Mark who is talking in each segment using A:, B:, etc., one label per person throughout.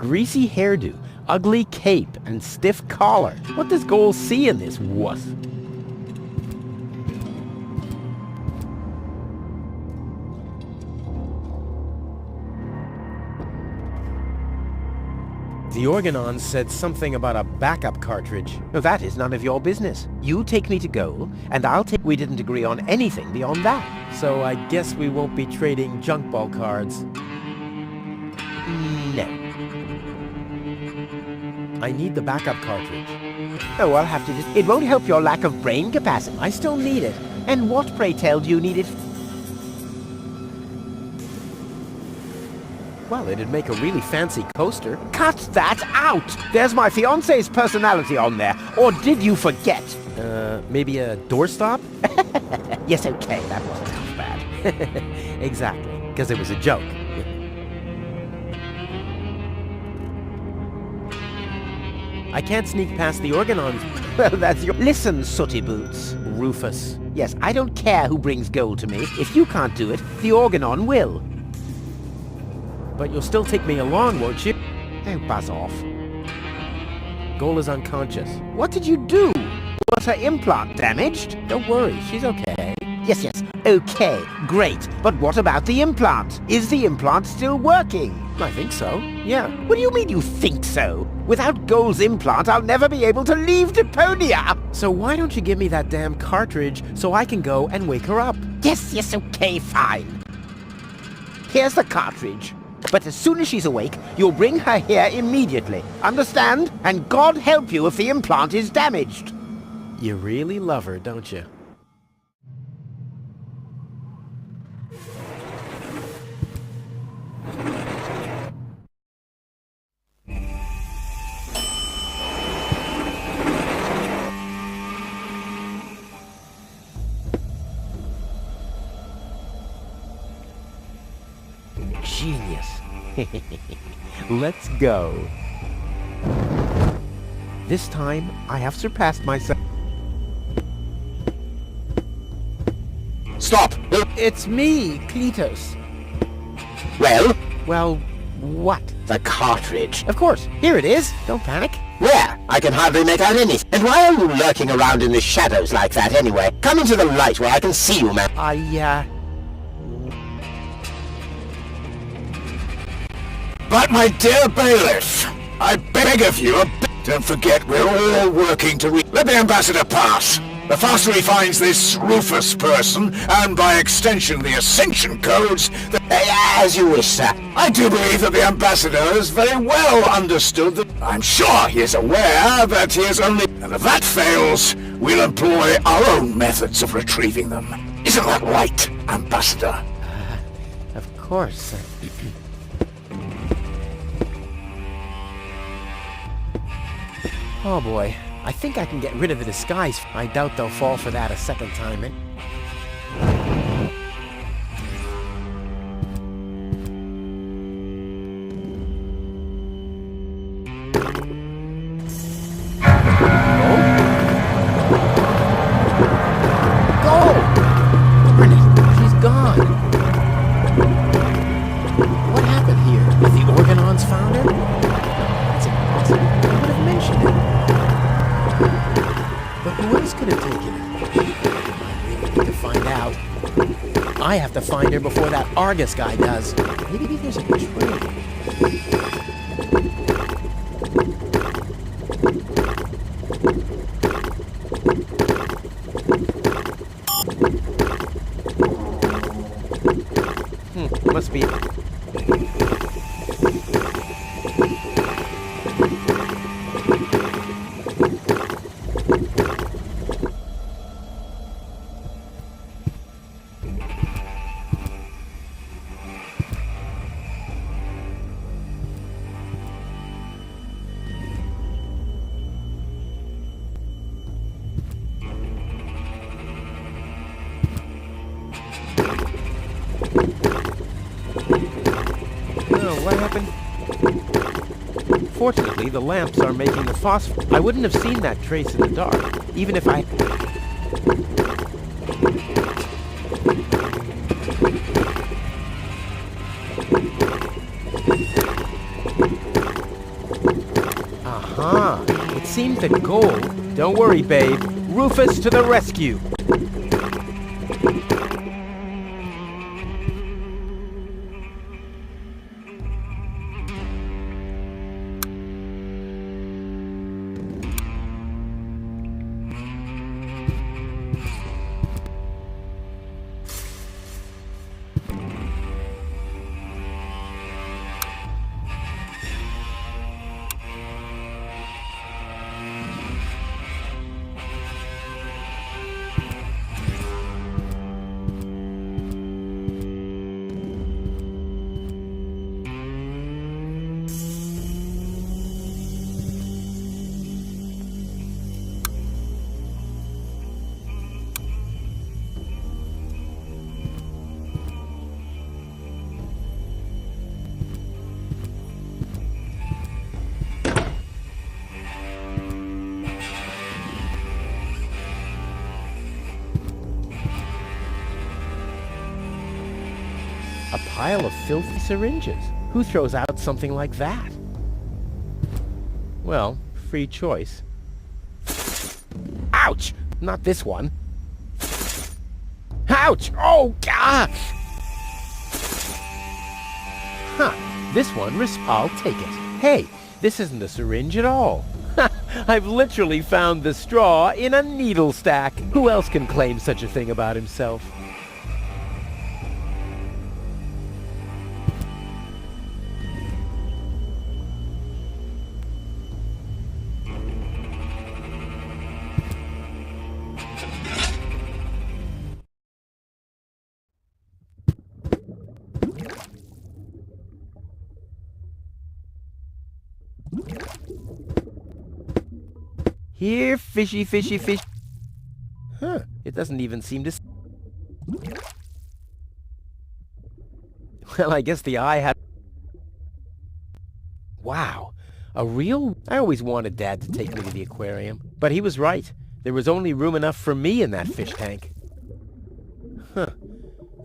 A: Greasy hairdo, ugly cape, and stiff collar. What does Goal see in this wuss? The Organon said something about a backup cartridge. No, that is none of your business. You take me to Goal, and I'll take... We didn't agree on anything beyond that. So I guess we won't be trading junk ball cards. No. I need the backup cartridge. Oh, I'll have to just... It won't help your lack of brain capacity. I still need it. And what, pray tell, do you need it? Well, it'd make a really fancy coaster. Cut that out! There's my fiancé's personality on there. Or did you forget? Maybe a doorstop? Yes, okay, that wasn't half bad. Exactly, because it was a joke. I can't sneak past the Organons. Well, that's your... Listen, sooty boots, Rufus. Yes, I don't care who brings gold to me. If you can't do it, the Organon will. But you'll still take me along, won't you? Oh, buzz off. Goal is unconscious. What did you do? Was her implant damaged? Don't worry, she's okay. Yes, okay, great. But what about the implant? Is the implant still working? I think so, yeah. What do you mean you think so? Without Goal's implant, I'll never be able to leave Deponia! So why don't you give me that damn cartridge so I can go and wake her up? Yes, okay, fine. Here's the cartridge. But as soon as she's awake, you'll bring her here immediately. Understand? And God help you if the implant is damaged. You really love her, don't you? Genius. Let's go. This time, I have surpassed myself.
B: Stop!
A: It's me, Cletus.
B: Well?
A: Well, what?
B: The cartridge.
A: Of course. Here it is. Don't panic.
B: Where? I can hardly make out anything. And why are you lurking around in the shadows like that anyway? Come into the light where I can see you, man.
C: But my dear bailiff, I beg of you, don't forget we're all working to let the ambassador pass. The faster he finds this Rufus person, and by extension the Ascension codes,
B: as you wish, sir.
C: I do believe that the ambassador has very well understood that I'm sure he is aware that he is only... And if that fails, we'll employ our own methods of retrieving them. Isn't that right, ambassador?
A: Of course. Oh boy, I think I can get rid of the disguise. I doubt they'll fall for that a second time, eh? Go! Darn it, she's gone. What happened here? Have the Organons found her? That's impossible. I would have mentioned it. But who else could have taken her? I really need to find out. I have to find her before that Argus guy does. Maybe there's a betrayal. Must be... What happened? Fortunately, the lamps are making the phosphor. I wouldn't have seen that trace in the dark, even if I... Aha! It seemed that gold... Don't worry, babe. Rufus to the rescue! A pile of filthy syringes. Who throws out something like that? Well, free choice. Ouch! Not this one. Ouch! Oh, God! Huh. This one, I'll take it. Hey, this isn't a syringe at all. I've literally found the straw in a needle stack. Who else can claim such a thing about himself? Here, fishy, fishy, fish. Huh, it doesn't even seem to... Well, I guess the eye had... Wow, a real... I always wanted Dad to take me to the aquarium, but he was right. There was only room enough for me in that fish tank. Huh,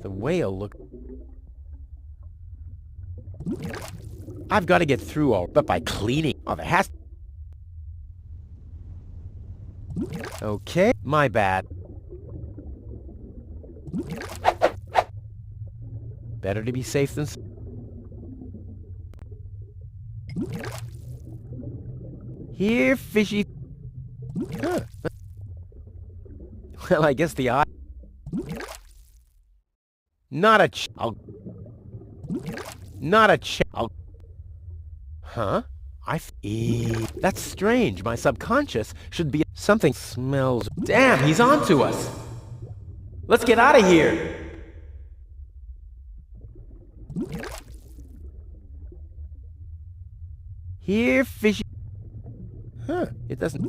A: the whale looked... I've got to get through all, but by cleaning... Oh, there has... Okay, my bad. Better to be safe than... Here, fishy... Huh. Well, I guess the eye... Not a Not a Huh? That's strange. My subconscious should be... Something smells... Damn, he's on to us! Let's get out of here! Here, fishy... Huh, it doesn't...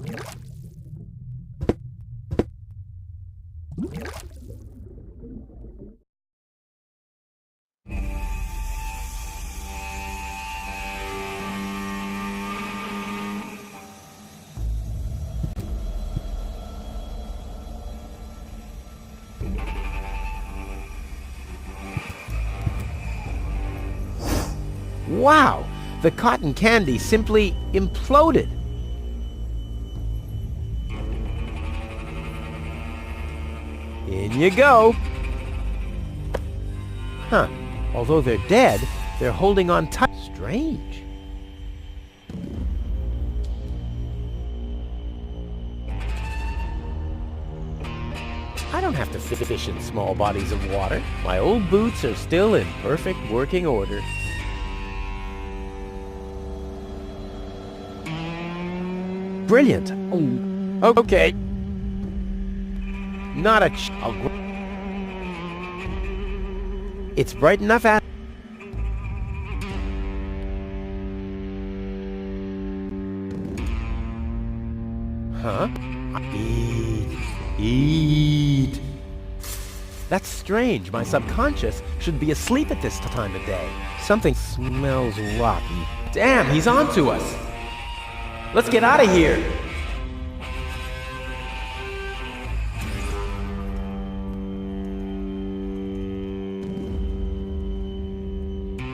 A: Wow! The cotton candy simply imploded. In you go. Huh. Although they're dead, they're holding on tight. Strange. I don't have to fish in small bodies of water. My old boots are still in perfect working order. Brilliant. Oh, okay. Not a It's bright enough at... Huh? Eat. That's strange. My subconscious should be asleep at this time of day. Something smells rotten. Damn, he's on to us. Let's get out of here!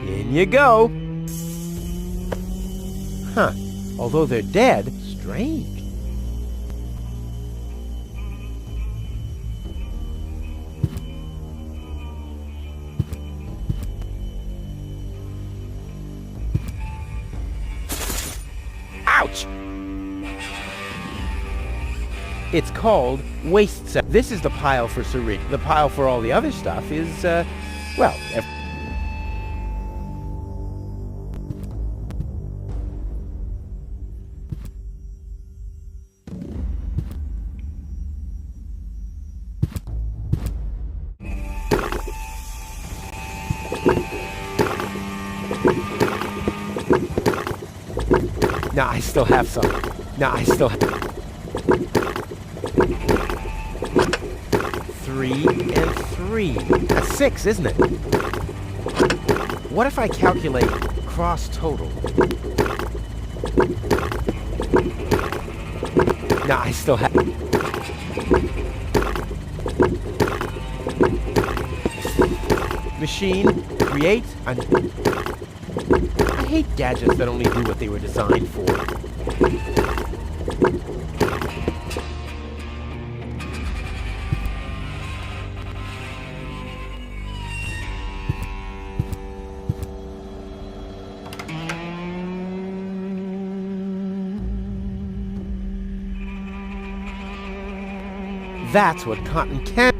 A: In you go! Huh. Although they're dead, strange. Ouch! It's called waste set. This is the pile for syringe. The pile for all the other stuff is, well, nah, I still have some. Nah, I still have 3 and 3. That's 6, isn't it? What if I calculate cross total? Nah, I still have... Machine, create, and... I hate gadgets that only do what they were designed for. That's what cotton can.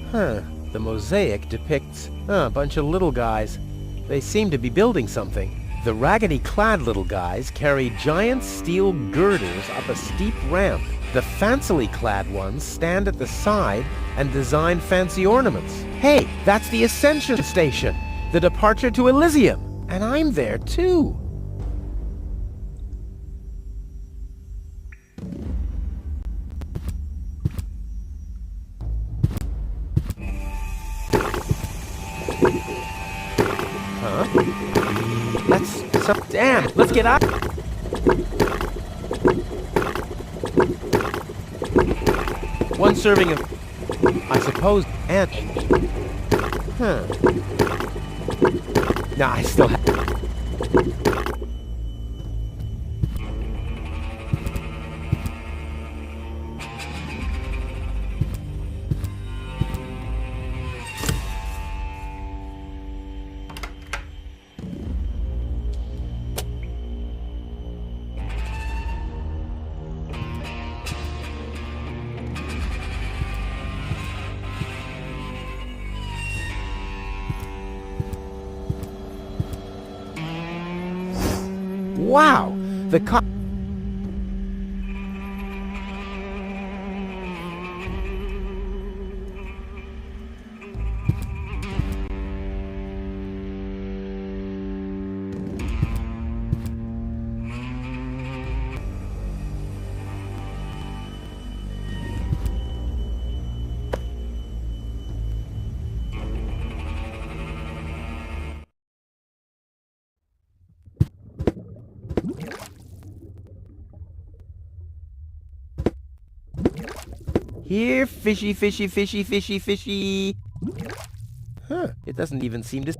A: Huh. The mosaic depicts a bunch of little guys. They seem to be building something. The raggedy-clad little guys carry giant steel girders up a steep ramp. The fancily-clad ones stand at the side and design fancy ornaments. Hey, that's the Ascension Station, the departure to Elysium, and I'm there too. Damn, let's get out. One serving of, I suppose, and... Huh. Nah, I still have... Wow! The Here, fishy, fishy, fishy, fishy, fishy. Huh, it doesn't even seem to...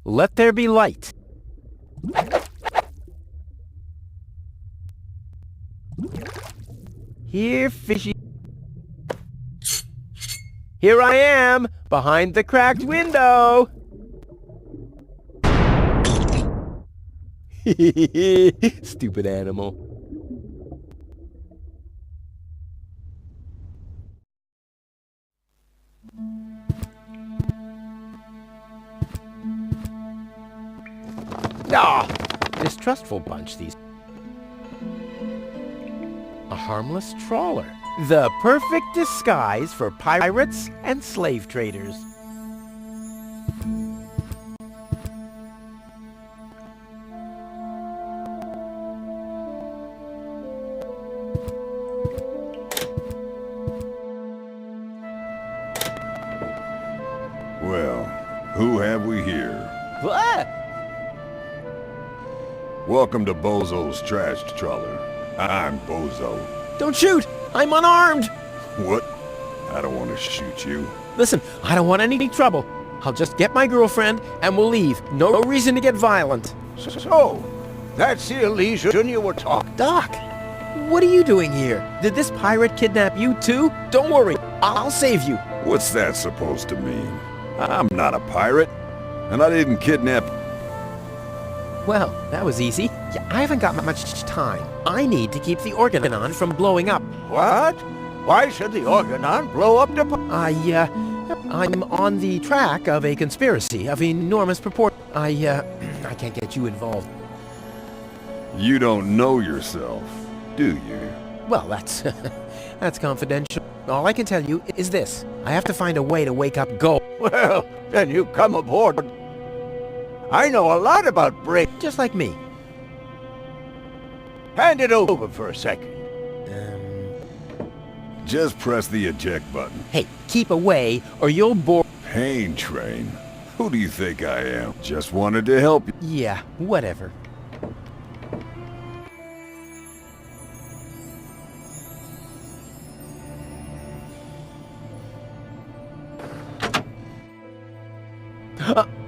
A: Let there be light. Here, fishy... Here I am, behind the cracked window. Stupid animal. Ah, distrustful bunch, these. A harmless trawler. The perfect disguise for pirates and slave traders.
D: Well, who have we here?
A: What?
D: Welcome to Bozo's trash trawler. I'm Bozo.
A: Don't shoot! I'm unarmed!
D: What? I don't want to shoot you.
A: Listen, I don't want any trouble. I'll just get my girlfriend and we'll leave. No reason to get violent.
E: So, that's the illusion you were talking.
A: Doc, what are you doing here? Did this pirate kidnap you too? Don't worry, I'll save you.
D: What's that supposed to mean? I'm not a pirate, and I didn't kidnap...
A: Well, that was easy. Yeah, I haven't got much time. I need to keep the Organon from blowing up.
E: What? Why should the Organon blow up the...
A: I'm on the track of a conspiracy of enormous proport. I can't get you involved.
D: You don't know yourself, do you?
A: Well, that's confidential. All I can tell you is this. I have to find a way to wake up Go.
E: Well, then you come aboard. I know a lot about break.
A: Just like me.
E: Hand it over for a second.
D: Just press the eject button.
A: Hey, keep away or you'll bore...
D: Pain train? Who do you think I am? Just wanted to help you.
A: Yeah, whatever.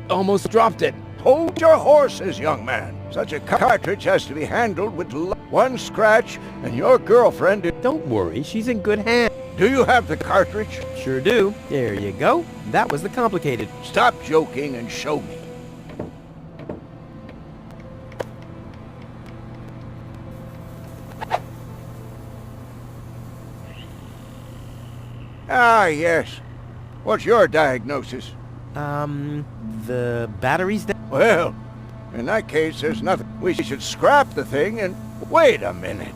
A: Almost dropped it.
E: Hold your horses, young man. Such a cartridge has to be handled with one scratch, and your girlfriend is...
A: Don't worry, she's in good hands.
E: Do you have the cartridge?
A: Sure do. There you go. That was the complicated.
E: Stop joking and show me. Ah, yes. What's your diagnosis?
A: The battery's dead.
E: Well, in that case, there's nothing. We should scrap the thing and... Wait a minute.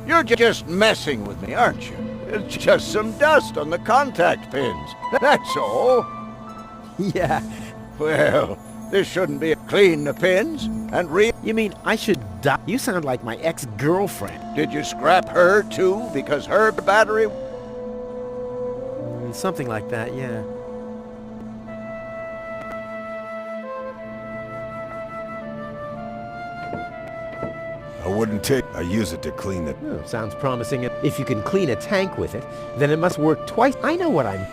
E: You're just messing with me, aren't you? It's just some dust on the contact pins. That's all.
A: Yeah.
E: Well, this shouldn't be clean the pins and
A: You mean I should die? You sound like my ex-girlfriend.
E: Did you scrap her too because her battery...
A: Something like that, yeah.
D: I wouldn't take... I use it to clean it.
A: Oh, sounds promising. If you can clean a tank with it, then it must work twice. I know what I'm...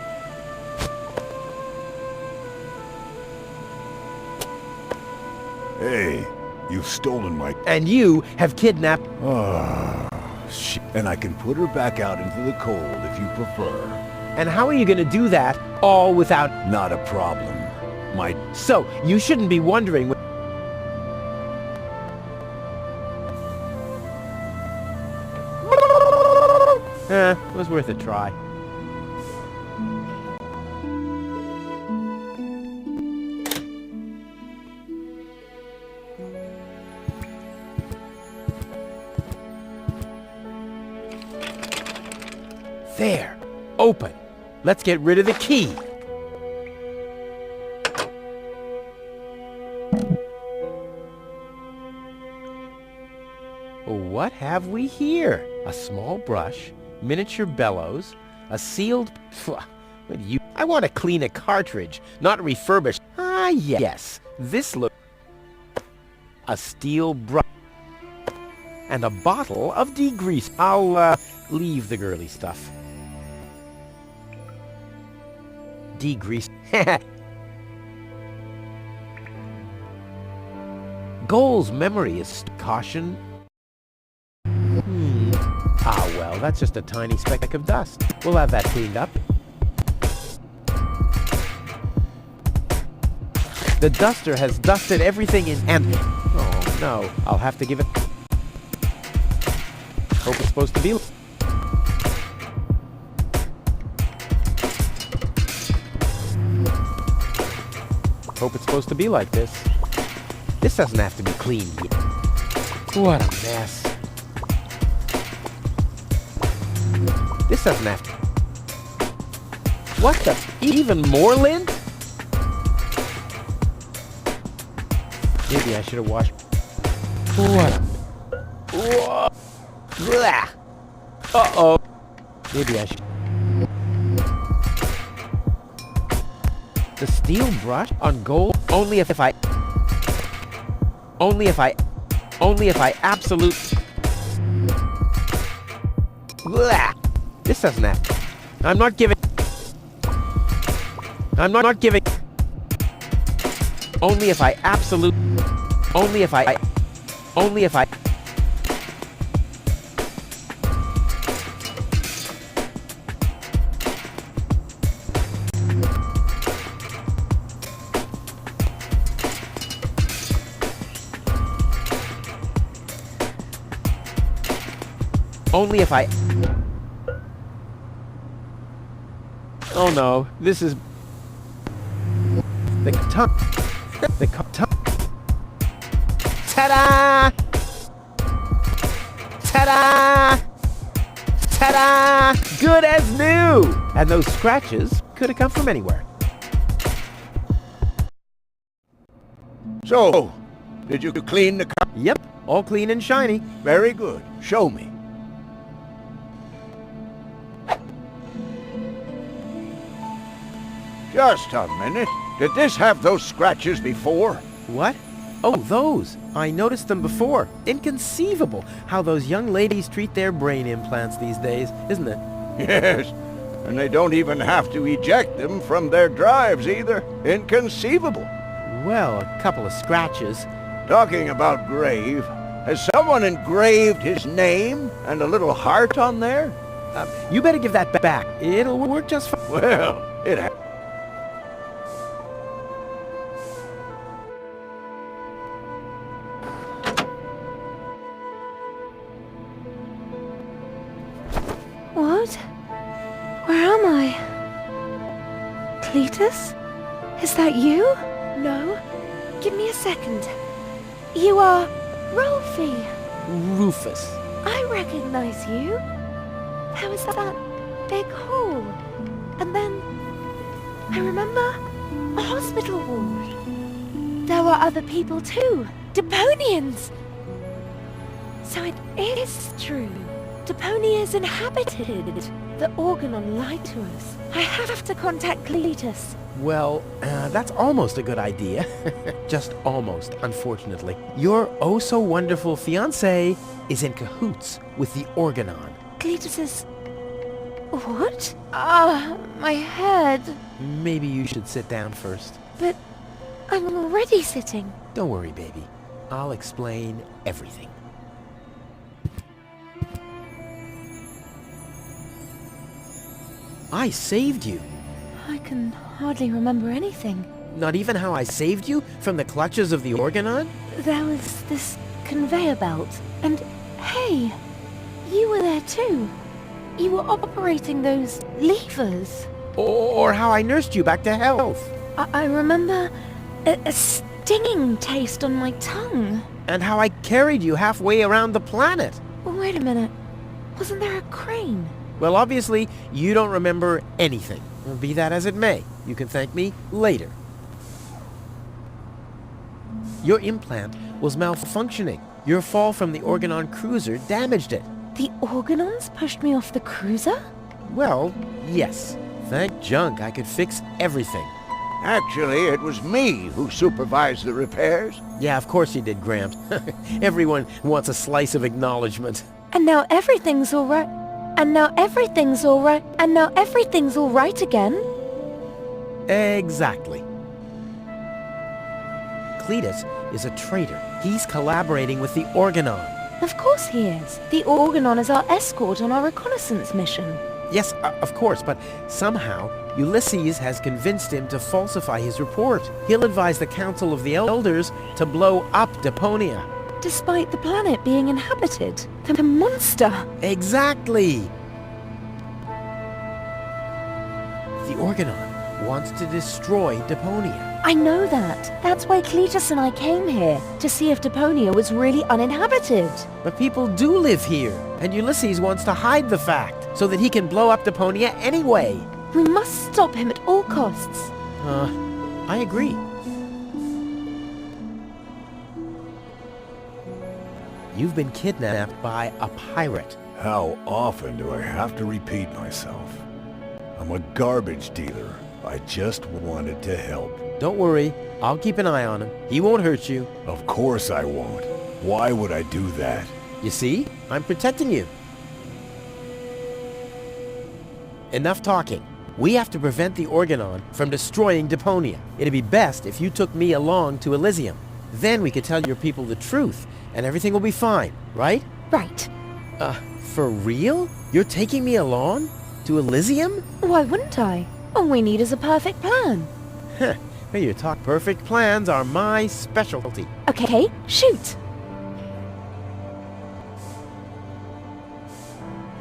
D: Hey, you've stolen my...
A: And you have kidnapped...
D: Oh, shit. And I can put her back out into the cold if you prefer.
A: And how are you going to do that all without...
D: Not a problem.
A: So, you shouldn't be wondering... It was worth a try. There. Open. Let's get rid of the key. What have we here? A small brush, miniature bellows, a sealed... I want to clean a cartridge, not refurbish. Ah, yes. This looks... A steel brush. And a bottle of degrease. I'll, leave the girly stuff. Degrease. Goal's memory is caution. Ah, well, that's just a tiny speck of dust. We'll have that cleaned up. The duster has dusted everything in and... Oh, no. I'll have to give it... Hope it's supposed to be... Hope it's supposed to be like this. This doesn't have to be cleaned yet. What a mess. This doesn't have to... What the... Even more lint? Maybe I should have washed... What? Whoa. Blah. Uh-oh. Maybe I should... The steel brush on gold? Only if I absolute... Blah. This doesn't happen. I'm not giving... Only if I absolute... Only if I... Only if I... Only if I... Oh no, this is... The tongue... The tongue... Ta-da! Ta-da! Ta-da! Good as new! And those scratches could have come from anywhere.
E: So, did you clean the car?
A: Yep, all clean and shiny.
E: Very good. Show me. Just a minute. Did this have those scratches before?
A: What? Oh, those. I noticed them before. Inconceivable how those young ladies treat their brain implants these days, isn't it?
E: Yes. And they don't even have to eject them from their drives either. Inconceivable.
A: Well, a couple of scratches.
E: Talking about grave, has someone engraved his name and a little heart on there?
A: You better give that back. It'll work just fine.
E: Well, it has.
F: What? Where am I? Cletus? Is that you? No. Give me a second. You are Rolfie.
A: Rufus.
F: I recognize you. There was that big hole. And then I remember a hospital ward. There were other people too. Deponians. So it is true. Deponia is inhabited. The Organon lied to us. I have to contact Cletus.
A: Well, that's almost a good idea. Just almost, unfortunately. Your oh-so-wonderful fiancé is in cahoots with the Organon.
F: Cletus is... What? My head.
A: Maybe you should sit down first.
F: But I'm already sitting.
A: Don't worry, baby. I'll explain everything. I saved you.
F: I can hardly remember anything.
A: Not even how I saved you from the clutches of the Organon?
F: There was this conveyor belt, and hey, you were there too. You were operating those levers.
A: Or how I nursed you back to health.
F: I remember a stinging taste on my tongue.
A: And how I carried you halfway around the planet.
F: Wait a minute. Wasn't there a crane?
A: Well, obviously, you don't remember anything. Be that as it may, you can thank me later. Your implant was malfunctioning. Your fall from the Organon cruiser damaged it.
F: The Organons pushed me off the cruiser?
A: Well, yes. Thank junk I could fix everything.
E: Actually, it was me who supervised the repairs.
A: Yeah, of course you did, Gramps. Everyone wants a slice of acknowledgement.
F: And now everything's all right. And now everything's all right. And now everything's all right again.
A: Exactly. Cletus is a traitor. He's collaborating with the Organon.
F: Of course he is. The Organon is our escort on our reconnaissance mission.
A: Yes, of course, but somehow Ulysses has convinced him to falsify his report. He'll advise the Council of the Elders to blow up Deponia.
F: Despite the planet being inhabited. The monster.
A: Exactly. The Organon wants to destroy Deponia.
F: I know that. That's why Cletus and I came here, to see if Deponia was really uninhabited.
A: But people do live here, and Ulysses wants to hide the fact. so that he can blow up Deponia anyway.
F: We must stop him at all costs.
A: I agree. You've been kidnapped by a pirate.
D: How often do I have to repeat myself? I'm a garbage dealer. I just wanted to help.
A: Don't worry, I'll keep an eye on him. He won't hurt you.
D: Of course I won't. Why would I do that?
A: You see? I'm protecting you. Enough talking. We have to prevent the Organon from destroying Deponia. It'd be best if you took me along to Elysium. Then we could tell your people the truth, and everything will be fine, right?
F: Right.
A: For real? You're taking me along? To Elysium?
F: Why wouldn't I? All we need is a perfect plan.
A: Heh, well, you talk perfect plans are my specialty.
F: Okay, shoot.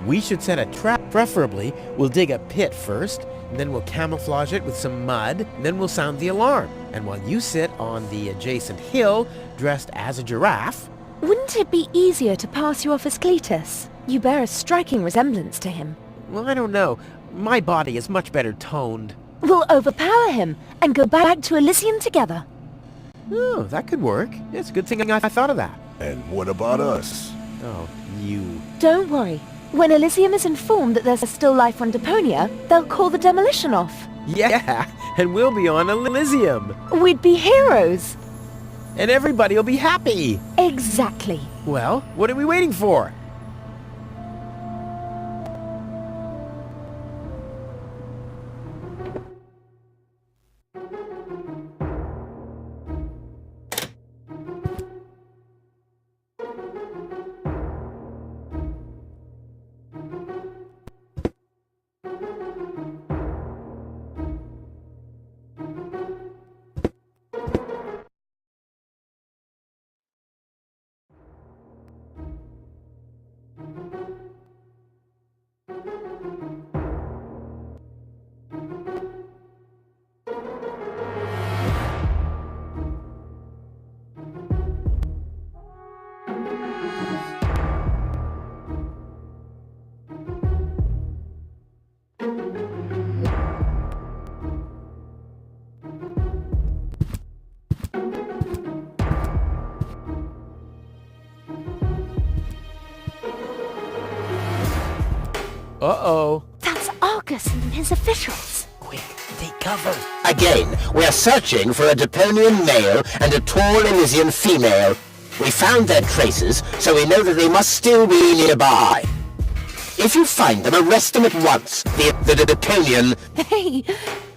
A: We should set a trap. Preferably, we'll dig a pit first, and then we'll camouflage it with some mud, and then we'll sound the alarm. And while you sit on the adjacent hill, dressed as a giraffe...
F: Wouldn't it be easier to pass you off as Cletus? You bear a striking resemblance to him.
A: Well, I don't know. My body is much better toned.
F: We'll overpower him and go back to Elysium together.
A: Oh, that could work. It's a good thing I thought of that.
D: And what about us?
A: Oh, you...
F: Don't worry. When Elysium is informed that there's still life on Deponia, they'll call the demolition off.
A: Yeah, and we'll be on Elysium.
F: We'd be heroes.
A: And everybody will be happy.
F: Exactly.
A: Well, what are we waiting for? Uh-oh.
F: That's Argus and his officials.
A: Quick, take cover.
B: Again, we are searching for a Deponian male and a tall Elysian female. We found their traces, so we know that they must still be nearby. If you find them, arrest them at once. The Deponian...
F: Hey,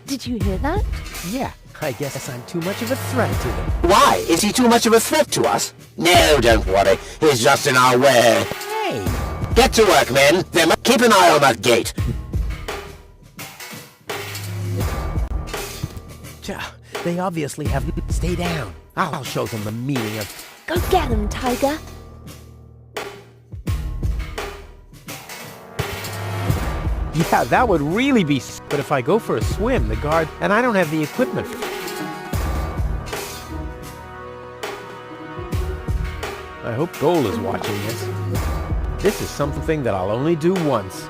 F: did you hear that?
A: Yeah, I guess I'm too much of a threat to them.
B: Why? Is he too much of a threat to us? No, don't worry. He's just in our way.
A: Hey!
B: Get to work, men. Keep an eye on that gate.
A: They obviously haven't... Stay down. I'll show them the meaning of...
F: Go get him, Tiger.
A: Yeah, that would really be... But if I go for a swim, the guard... And I don't have the equipment. I hope Gold is watching this. This is something that I'll only do once.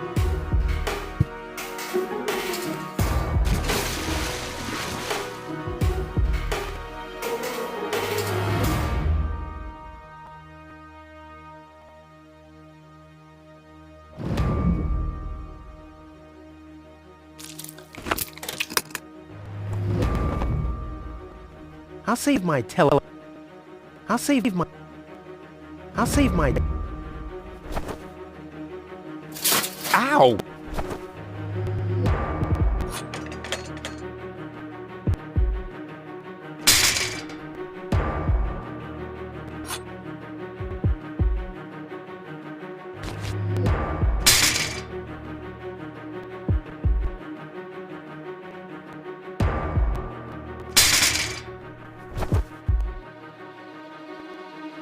A: I'll save my Ow!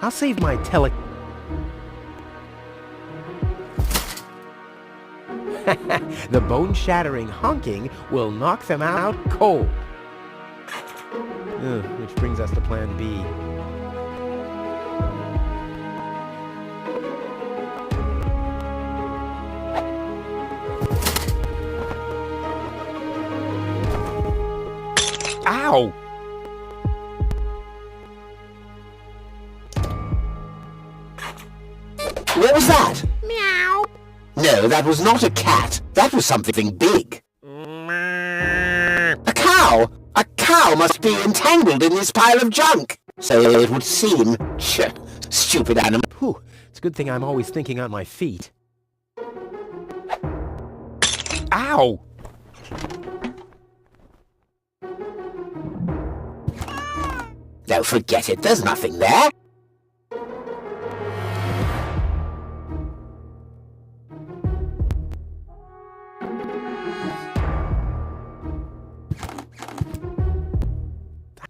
A: I'll save my The bone-shattering honking will knock them out cold. Which brings us to Plan B. Ow!
B: What was that? Meow. No, that was not a cat. That was something big. A cow! A cow must be entangled in this pile of junk. So it would seem. Stupid animal.
A: Whew, it's a good thing I'm always thinking on my feet. Ow!
B: No, forget it. There's nothing there.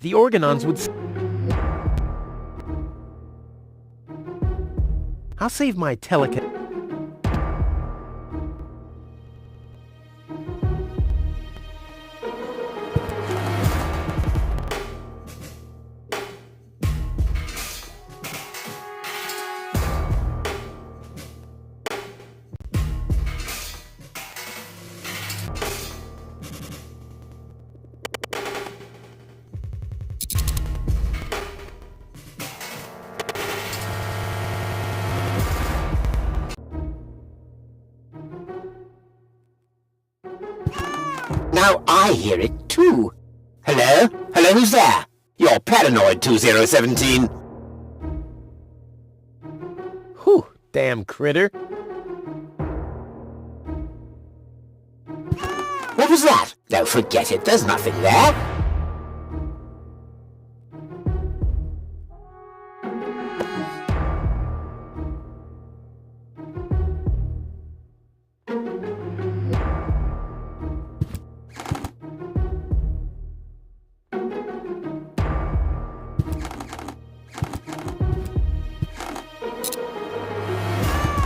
A: The organons would... I'll save my telekinesis.
B: Now I hear it too. Hello? Hello, who's there? You're Paranoid 2017.
A: Whew, damn critter.
B: What was that? No, forget it. There's nothing there.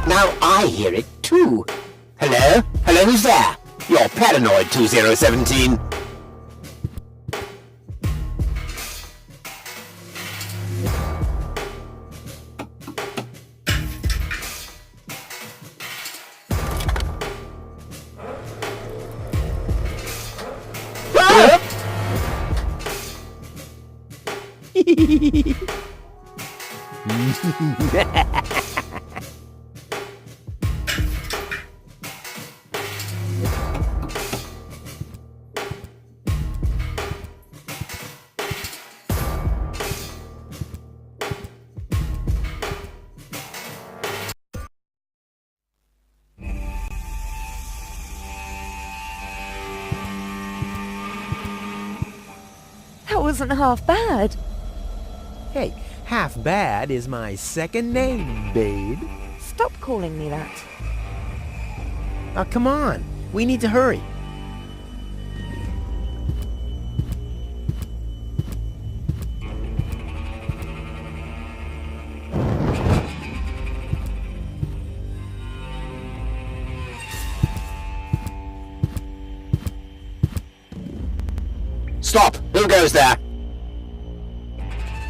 B: Now I hear it too. Hello? Hello, who's there? You're Paranoid 2017.
F: That wasn't half bad.
A: Hey, half bad is my second name, babe.
F: Stop calling me that.
A: Oh, come on. We need to hurry.
B: Stop! Who goes there?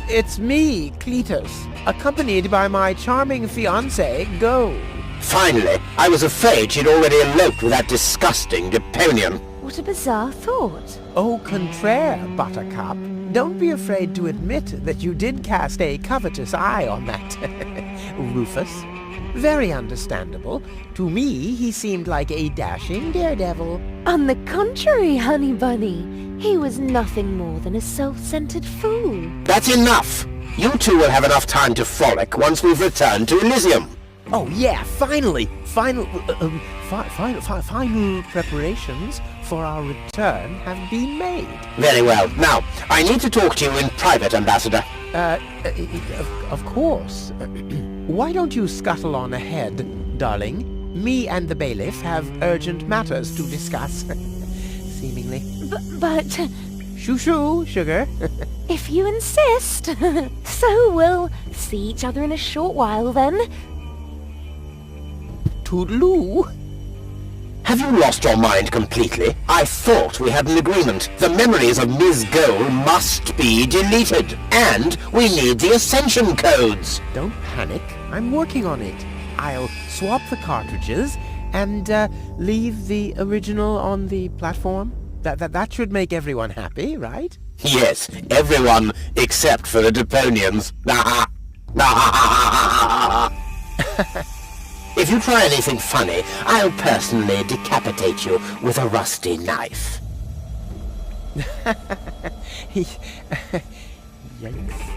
A: It's me, Cletus, accompanied by my charming fiancée, Go.
B: Finally! I was afraid she'd already eloped with that disgusting Deponian.
F: What a bizarre thought.
A: Au contraire, Buttercup. Don't be afraid to admit that you did cast a covetous eye on that Rufus. Very understandable. To me, he seemed like a dashing daredevil.
F: On the contrary, honey bunny, he was nothing more than a self-centered fool.
B: That's enough! You two will have enough time to frolic once we've returned to Elysium.
A: Oh yeah, finally! Final preparations for our return have been made.
B: Very well. Now, I need to talk to you in private, Ambassador.
A: Of course. Why don't you scuttle on ahead, darling? Me and the bailiff have urgent matters to discuss. Seemingly.
F: But...
A: Shoo-shoo, sugar.
F: if you insist. So we'll see each other in a short while then.
A: Toodaloo.
B: Have you lost your mind completely? I thought we had an agreement. The memories of Ms. Goal must be deleted. And we need the Ascension codes.
A: Don't panic. I'm working on it. I'll swap the cartridges and leave the original on the platform. That should make everyone happy, right?
B: Yes, everyone except for the Deponians. If you try anything funny, I'll personally decapitate you with a rusty knife.
A: Yikes.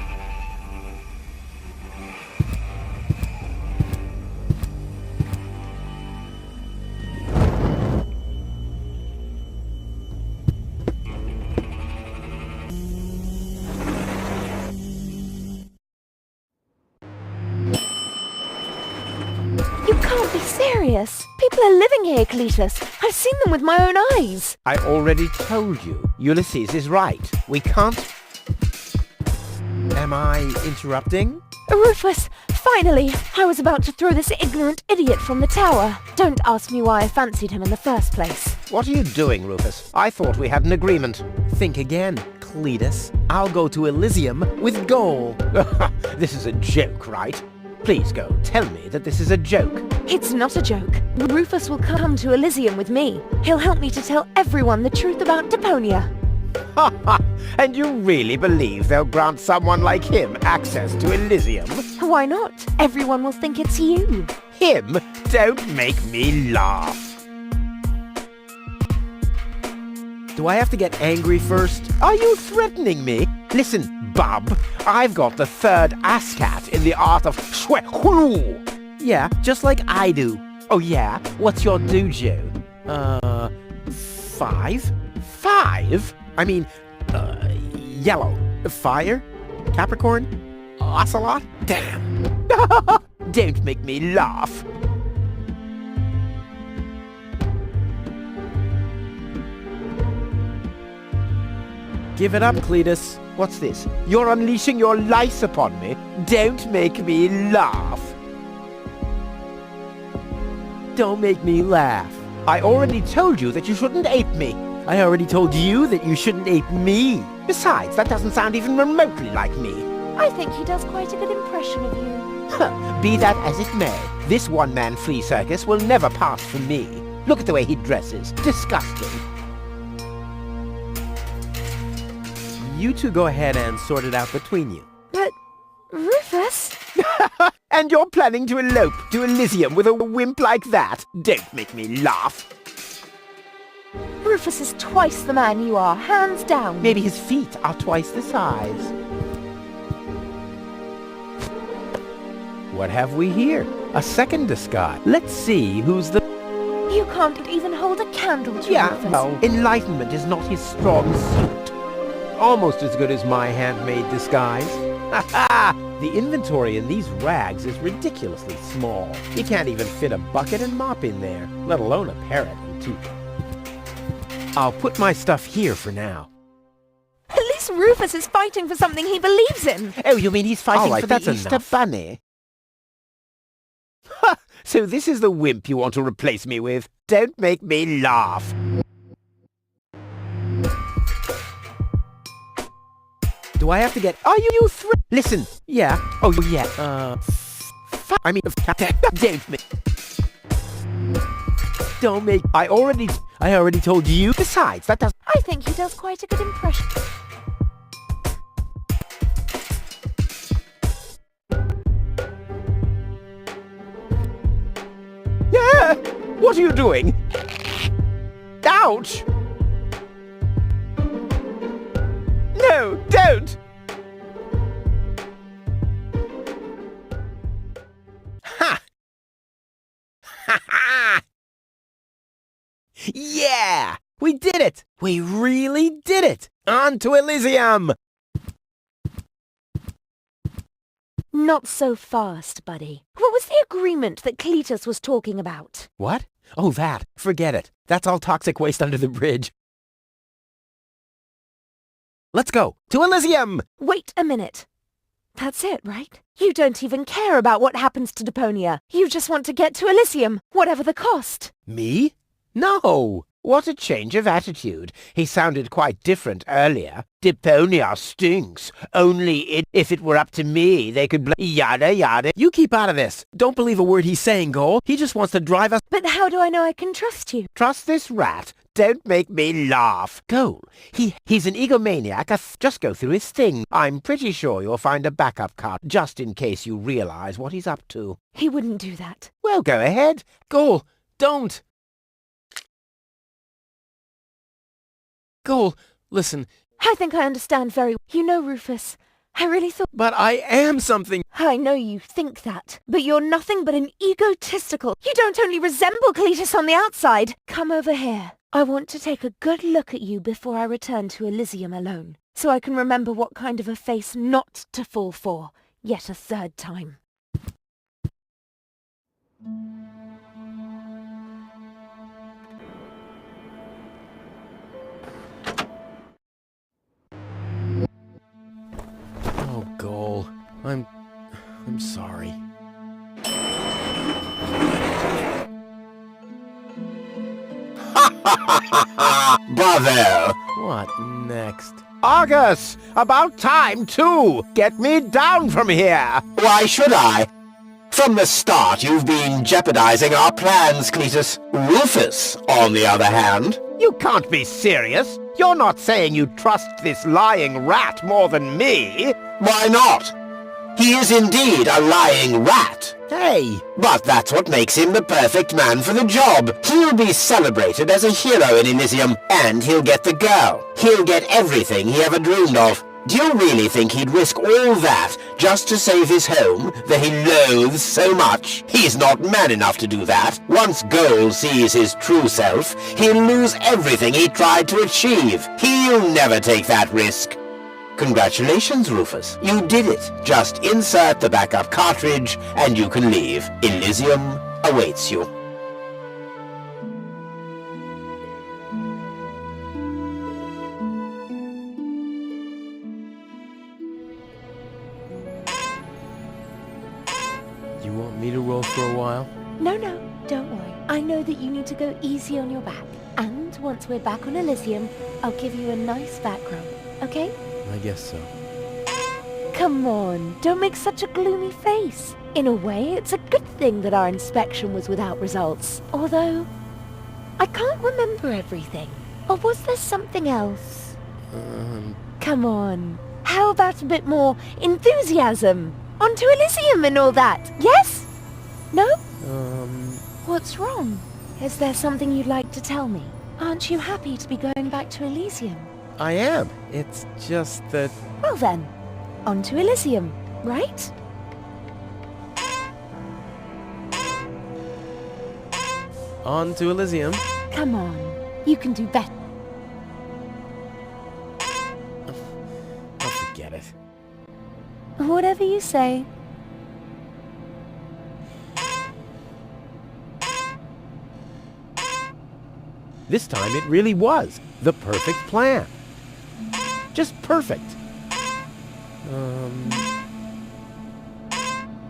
F: You can't be serious. People are living here, Cletus. I've seen them with my own eyes.
A: I already told you. Ulysses is right. We can't... Am I interrupting?
F: Rufus, finally! I was about to throw this ignorant idiot from the tower. Don't ask me why I fancied him in the first place.
A: What are you doing, Rufus? I thought we had an agreement. Think again, Cletus. I'll go to Elysium with gold. This is a joke, right? Please go, tell me that this is a joke.
F: It's not a joke. Rufus will come to Elysium with me. He'll help me to tell everyone the truth about Deponia.
A: Ha ha! And you really believe they'll grant someone like him access to Elysium?
F: Why not? Everyone will think it's you.
A: Him? Don't make me laugh. Do I have to get angry first? Are you threatening me? Listen, bub, I've got the third ASCAT in the art of shwe. Yeah, just like I do. Oh yeah? What's your dojo? 5? 5? I mean, yellow. Fire? Capricorn? Ocelot? Damn. Don't make me laugh. Give it up, Cletus. What's this? You're unleashing your lice upon me. Don't make me laugh. Don't make me laugh. I already told you that you shouldn't ape me. I already told you that you shouldn't ape me. Besides, that doesn't sound even remotely like me.
F: I think he does quite a good impression of you.
A: Be that as it may, this one-man flea circus will never pass for me. Look at the way he dresses. Disgusting. You two go ahead and sort it out between you.
F: But, Rufus?
A: And you're planning to elope to Elysium with a wimp like that? Don't make me laugh.
F: Rufus is twice the man you are, hands down.
A: Maybe his feet are twice the size. What have we here? A second disguise. Let's see who's the...
F: You can't even hold a candle to Rufus.
A: Well, enlightenment is not his strong suit. Almost as good as my handmade disguise. Ha ha! The inventory in these rags is ridiculously small. You can't even fit a bucket and mop in there, let alone a parrot and two. I'll put my stuff here for now.
F: At least Rufus is fighting for something he believes in.
A: Oh, you mean he's fighting for the Easter Bunny? Ha! So this is the wimp you want to replace me with? Don't make me laugh. Do I have to get... Are you Listen. Yeah. Oh, yeah. I mean... Don't make... Don't make... I already told you. Besides, that does...
F: I think he does quite a good impression.
A: Yeah! What are you doing? Ouch! No, don't! Ha! Ha ha! Yeah! We did it! We really did it! On to Elysium!
F: Not so fast, buddy. What was the agreement that Cletus was talking about?
A: What? Oh, that. Forget it. That's all toxic waste under the bridge. Let's go to Elysium!
F: Wait a minute. That's it, right? You don't even care about what happens to Deponia. You just want to get to Elysium, whatever the cost.
A: Me? No! What a change of attitude. He sounded quite different earlier. Deponia stinks. Only if it were up to me, they could yada yada. You keep out of this. Don't believe a word he's saying, Cole. He just wants to drive us...
F: But how do I know I can trust you?
A: Trust this rat? Don't make me laugh. Goal. He's an egomaniac. Just go through his thing. I'm pretty sure you'll find a backup card, just in case you realize what he's up to.
F: He wouldn't do that.
A: Well, go ahead. Goal, don't. Goal, listen.
F: I think I understand very well. You know, Rufus, I really thought...
A: But I am something.
F: I know you think that, but you're nothing but an egotistical. You don't only resemble Cletus on the outside. Come over here. I want to take a good look at you before I return to Elysium alone, so I can remember what kind of a face not to fall for, yet a third time.
A: Oh, Goal. I'm sorry.
B: Bravo!
A: What next? Argus! About time, too! Get me down from here!
B: Why should I? From the start, you've been jeopardizing our plans, Cletus. Rufus, on the other hand...
A: You can't be serious! You're not saying you trust this lying rat more than me!
B: Why not? He is indeed a lying rat.
A: Hey!
B: But that's what makes him the perfect man for the job. He'll be celebrated as a hero in Elysium, and he'll get the girl. He'll get everything he ever dreamed of. Do you really think he'd risk all that just to save his home that he loathes so much? He's not man enough to do that. Once Goal sees his true self, he'll lose everything he tried to achieve. He'll never take that risk. Congratulations, Rufus. You did it. Just insert the backup cartridge and you can leave. Elysium awaits you.
A: You want me to roll for a while?
F: No, don't worry. I know that you need to go easy on your back. And once we're back on Elysium, I'll give you a nice back rub, okay?
A: I guess so.
F: Come on, don't make such a gloomy face. In a way, it's a good thing that our inspection was without results. Although, I can't remember everything. Or was there something else? Come on, how about a bit more enthusiasm? Onto Elysium and all that, yes? No? What's wrong? Is there something you'd like to tell me? Aren't you happy to be going back to Elysium?
A: I am. It's just that...
F: Well then, on to Elysium, right?
A: On to Elysium.
F: Come on, you can do better.
A: I'll forget it.
F: Whatever you say.
A: This time it really was the perfect plan. Just perfect.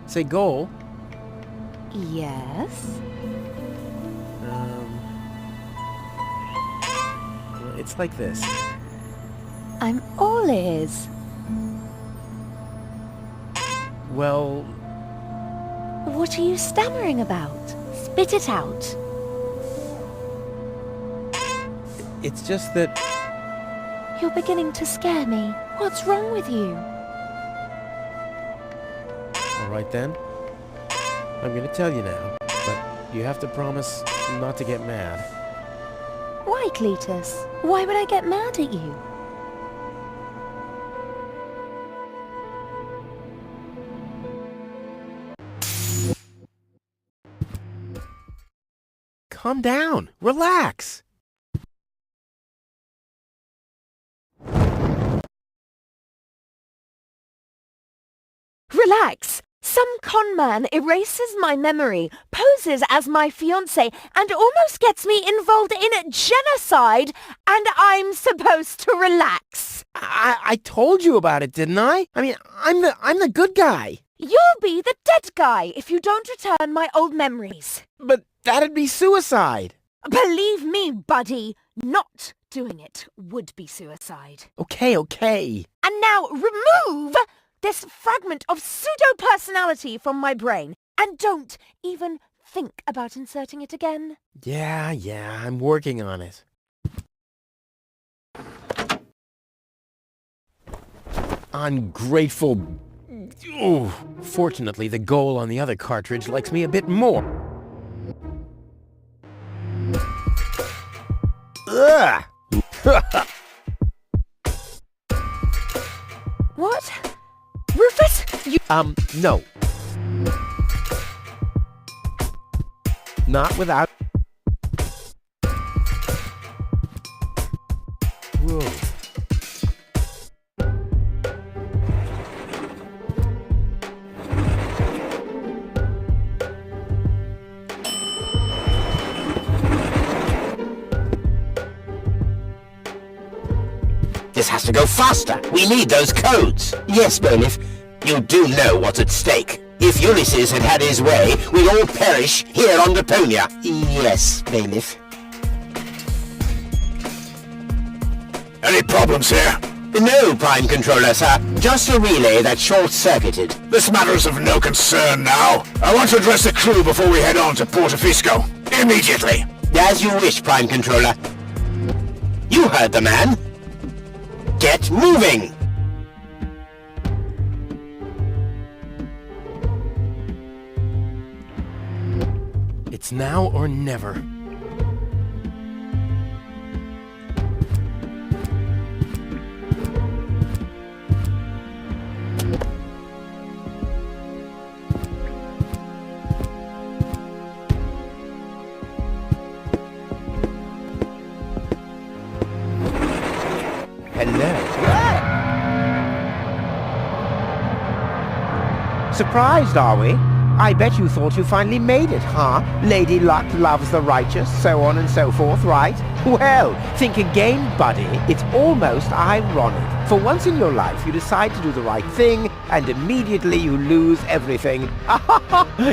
A: Say Goal.
F: Yes?
A: It's like this.
F: I'm all ears.
A: Well...
F: What are you stammering about? Spit it out.
A: It's just that...
F: You're beginning to scare me. What's wrong with you?
A: All right then. I'm gonna tell you now, but you have to promise not to get mad.
F: Why, Cletus? Why would I get mad at you?
A: Calm down. Relax.
F: Relax! Some con man erases my memory, poses as my fiancé, and almost gets me involved in genocide, and I'm supposed to relax.
A: I told you about it, didn't I? I mean, I'm the good guy.
F: You'll be the dead guy if you don't return my old memories.
A: But that'd be suicide.
F: Believe me, buddy, not doing it would be suicide.
A: Okay.
F: And now remove this fragment of pseudo-personality from my brain, and don't even think about inserting it again.
A: Yeah, I'm working on it. ungrateful... Ooh. Fortunately, the goal on the other cartridge likes me a bit more. Ugh!
F: What? Rufus? You...
A: No. Not without... Whoa.
B: This has to go faster. We need those codes. Yes, bailiff. You do know what's at stake. If Ulysses had had his way, we'd all perish here on Deponia. Yes, bailiff.
C: Any problems here?
B: No, Prime Controller, sir. Just a relay that's short-circuited.
C: This matter is of no concern now. I want to address the crew before we head on to Portofisco. Immediately.
B: As you wish, Prime Controller. You heard the man. Get moving!
A: It's now or never. Hello. Surprised, are we? I bet you thought you finally made it, huh? Lady Luck loves the righteous, so on and so forth, right? Well, think again, buddy. It's almost ironic. For once in your life, you decide to do the right thing, and immediately you lose everything.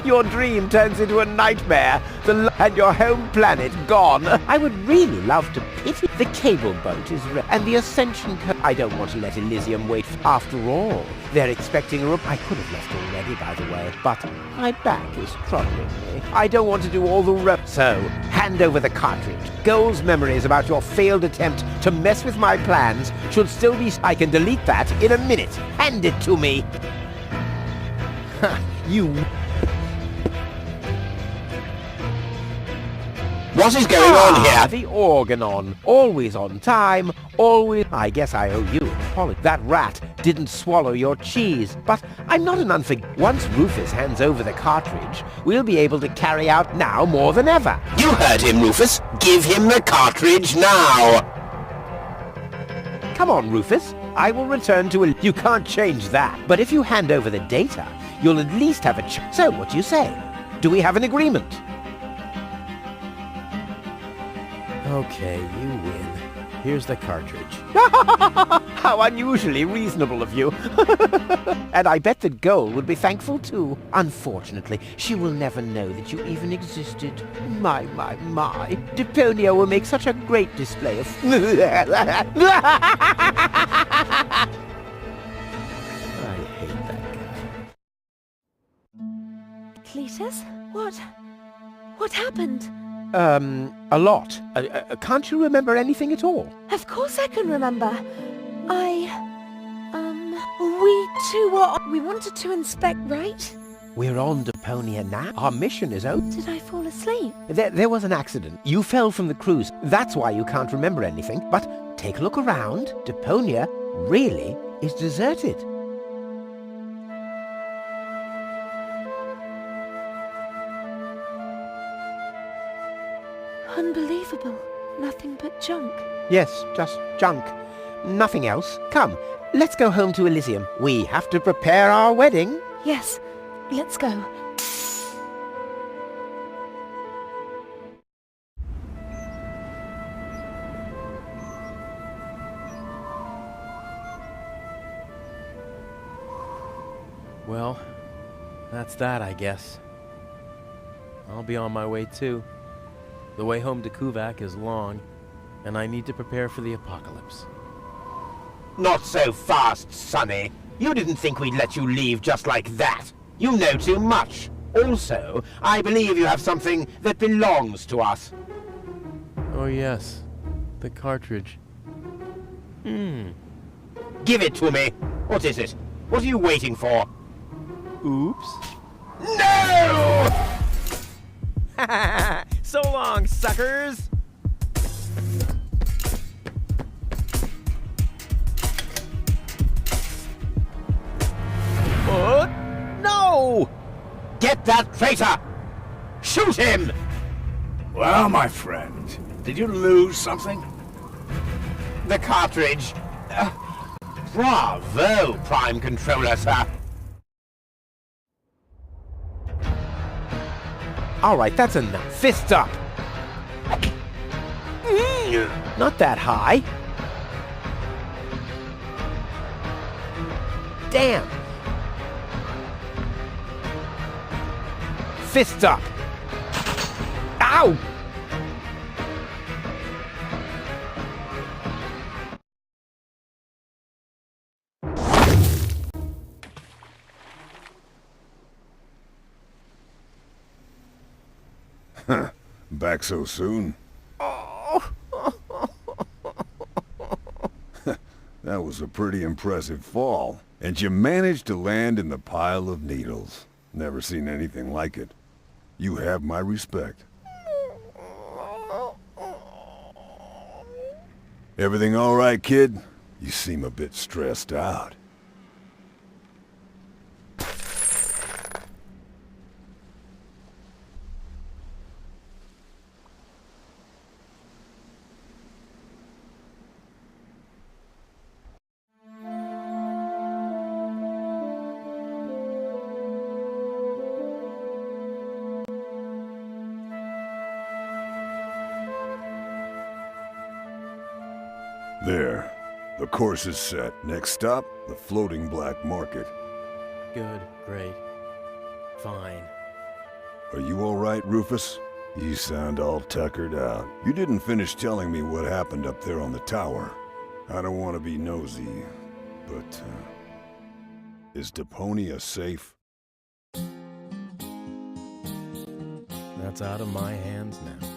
A: Your dream turns into a nightmare, and your home planet gone. I would really love to pity. The cable boat is and the ascension I don't want to let Elysium wait. After all, they're expecting a I could have left already, by the way, but my back is troubling me. I don't want to do all the So, hand over the cartridge. Goal's memories about your failed attempt to mess with my plans should still be... I can delete that in a minute. Hand it to me. You...
B: What is going on here?
A: The organon. Always on time, always... I guess I owe you an apology. That rat didn't swallow your cheese, but I'm not an Once Rufus hands over the cartridge, we'll be able to carry out now more than ever.
B: You heard him, Rufus. Give him the cartridge now.
A: Come on, Rufus. I will return to a... You can't change that. But if you hand over the data, you'll at least have a So, what do you say? Do we have an agreement? Okay, you win. Here's the cartridge. How unusually reasonable of you. And I bet that Goal would be thankful too. Unfortunately, she will never know that you even existed. My. Deponia will make such a great display of... I hate that guy.
F: Cletus? What happened?
A: A lot. Can't you remember anything at all?
F: Of course I can remember. We two were... We wanted to inspect, right?
A: We're on Deponia now. Our mission is over.
F: Did I fall asleep?
A: There was an accident. You fell from the cruise. That's why you can't remember anything. But take a look around. Deponia really is deserted.
F: Unbelievable. Nothing but junk.
A: Yes, just junk. Nothing else. Come, let's go home to Elysium. We have to prepare our wedding.
F: Yes, let's go.
G: Well, that's that, I guess. I'll be on my way too. The way home to Kuvak is long, and I need to prepare for the apocalypse.
B: Not so fast, Sonny. You didn't think we'd let you leave just like that. You know too much. Also, I believe you have something that belongs to us.
G: Oh yes, the cartridge.
B: Give it to me. What is it? What are you waiting for?
G: Oops.
B: No!
G: So long, suckers! No!
B: Get that traitor! Shoot him!
C: Well, my friend, did you lose something?
B: The cartridge. Bravo, Prime Controller, sir.
A: All right, that's enough. Fist up. Not that high. Damn. Fist up. Ow!
D: Back so soon? That was a pretty impressive fall. And you managed to land in the pile of needles. Never seen anything like it. You have my respect. Everything all right, kid? You seem a bit stressed out. There. The course is set. Next stop, the floating black market.
G: Good, great, fine.
D: Are you all right, Rufus? You sound all tuckered out. You didn't finish telling me what happened up there on the tower. I don't want to be nosy, but, is Deponia safe?
G: That's out of my hands now.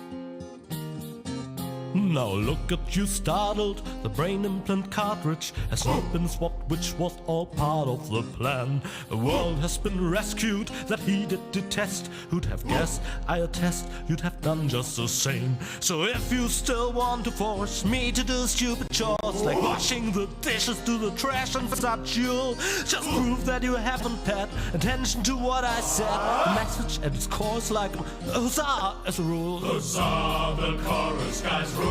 H: Now look at you startled, the brain implant cartridge has not been swapped, which was all part of the plan. The world has been rescued, that he did detest. Who'd have guessed, I attest, you'd have done just the same. So if you still want to force me to do stupid chores, like washing the dishes, do the trash and such, you'll just prove that you haven't paid attention to what I said. The message at its core is like huzzah as a rule.
I: Huzzah, the chorus guys rule.